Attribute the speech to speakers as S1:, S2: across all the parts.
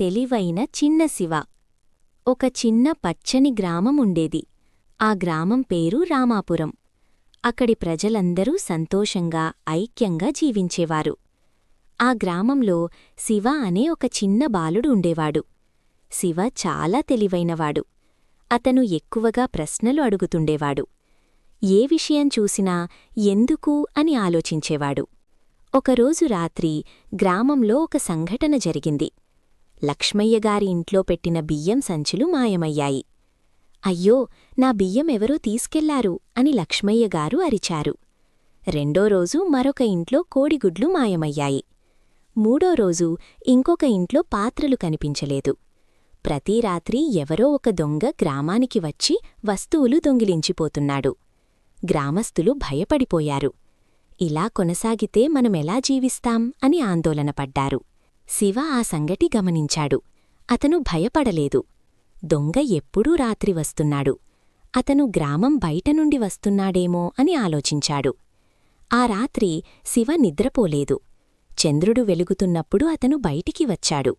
S1: తెలివైన చిన్న శివ. ఒక చిన్న పచ్చని గ్రామం ఉండేది. ఆ గ్రామం పేరు రామాపురం. అక్కడి ప్రజలందరూ సంతోషంగా ఐక్యంగా జీవించేవారు. ఆ గ్రామంలో శివ అనే ఒక చిన్న బాలుడు ఉండేవాడు. శివ చాలా తెలివైనవాడు. అతను ఎక్కువగా ప్రశ్నలు అడుగుతుండేవాడు. ఏ విషయం చూసినా ఎందుకు అని ఆలోచించేవాడు. ఒకరోజు రాత్రి గ్రామంలో ఒక సంఘటన జరిగింది. లక్ష్మయ్యగారి ఇంట్లో పెట్టిన బియ్యం సంచులు మాయమయ్యాయి. అయ్యో, నా బియ్యం ఎవరో తీసుకెళ్లారు అని లక్ష్మయ్యగారు అరిచారు. రెండో రోజు మరొక ఇంట్లో కోడిగుడ్లు మాయమయ్యాయి. మూడో రోజు ఇంకొక ఇంట్లో పాత్రలు కనిపించలేదు. ప్రతి రాత్రి ఎవరో ఒక దొంగ గ్రామానికి వచ్చి వస్తువులు దొంగిలించిపోతున్నాడు. గ్రామస్తులు భయపడిపోయారు. ఇలా కొనసాగితే మనమెలా జీవిస్తాం అని ఆందోళనపడ్డారు. శివ ఆ సంగటి గమనించాడు. అతను భయపడలేదు. దొంగ ఎప్పుడూ రాత్రి వస్తున్నాడు. అతను గ్రామం బయట నుండి వస్తున్నాడేమో అని ఆలోచించాడు. ఆ రాత్రి శివ నిద్రపోలేదు. చంద్రుడు వెలుగుతున్నప్పుడు అతను బయటికి వచ్చాడు.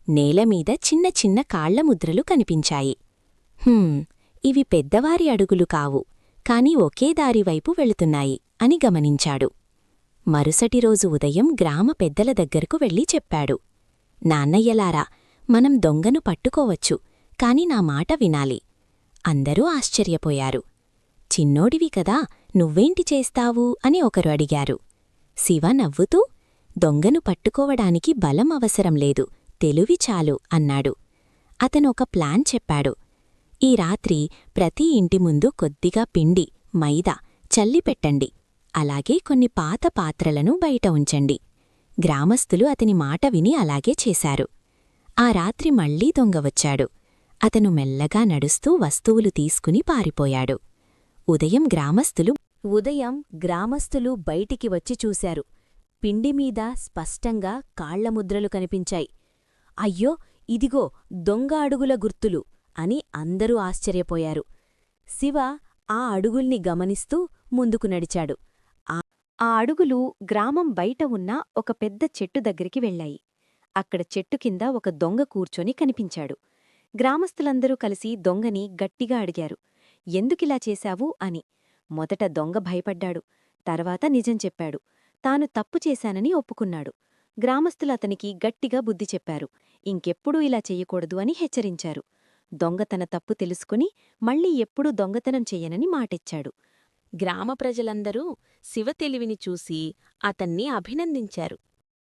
S1: నేలమీద చిన్న చిన్న కాళ్లముద్రలు కనిపించాయి. ఇవి పెద్దవారి అడుగులు కావు, కాని ఒకే దారివైపు వెళుతున్నాయి అని గమనించాడు. మరుసటి రోజు ఉదయం గ్రామ పెద్దల దగ్గరకు వెళ్లి చెప్పాడు. నాన్నయ్యలారా, మనం దొంగను పట్టుకోవచ్చు, కాని నా మాట వినాలి. అందరూ ఆశ్చర్యపోయారు. చిన్నోడివి కదా, నువ్వేంటి చేస్తావు అని ఒకరు అడిగారు. శివ నవ్వుతూ, దొంగను పట్టుకోవడానికి బలం అవసరం లేదు, తెలివి చాలు అన్నాడు. అతనొక ప్లాన్ చెప్పాడు. ఈ రాత్రి ప్రతి ఇంటి ముందు కొద్దిగా పిండి, మైదా చల్లిపెట్టండి. అలాగే కొన్ని పాత పాత్రలను బయట ఉంచండి. గ్రామస్తులు అతని మాట విని అలాగే చేశారు. ఆ రాత్రి మళ్లీ దొంగ వచ్చాడు. అతను మెల్లగా నడుస్తూ వస్తువులు తీసుకుని పారిపోయాడు. ఉదయం గ్రామస్తులు బయటికి వచ్చి చూశారు. పిండిమీద స్పష్టంగా కాళ్లముద్రలు కనిపించాయి. అయ్యో, ఇదిగో దొంగ అడుగుల గుర్తులు అని అందరూ ఆశ్చర్యపోయారు. శివ ఆ అడుగుల్ని గమనిస్తూ ముందుకు నడిచాడు. ఆ అడుగులు గ్రామం బయట ఉన్న ఒక పెద్ద చెట్టు దగ్గరికి వెళ్లాయి. అక్కడ చెట్టు కింద ఒక దొంగ కూర్చొని కనిపించాడు. గ్రామస్తులందరూ కలిసి దొంగని గట్టిగా అడిగారు, ఎందుకిలా చేశావు అని. మొదట దొంగ భయపడ్డాడు. తర్వాత నిజం చెప్పాడు. తాను తప్పు చేశానని ఒప్పుకున్నాడు. గ్రామస్తులు అతనికి గట్టిగా బుద్ధి చెప్పారు. ఇంకెప్పుడూ ఇలా చెయ్యకూడదు అని హెచ్చరించారు. దొంగ తన తప్పు తెలుసుకుని మళ్లీ ఎప్పుడూ దొంగతనం చెయ్యనని మాటిచ్చాడు. గ్రామ ప్రజలందరూ శివ తెలివిని చూసి అతన్ని అభినందించారు.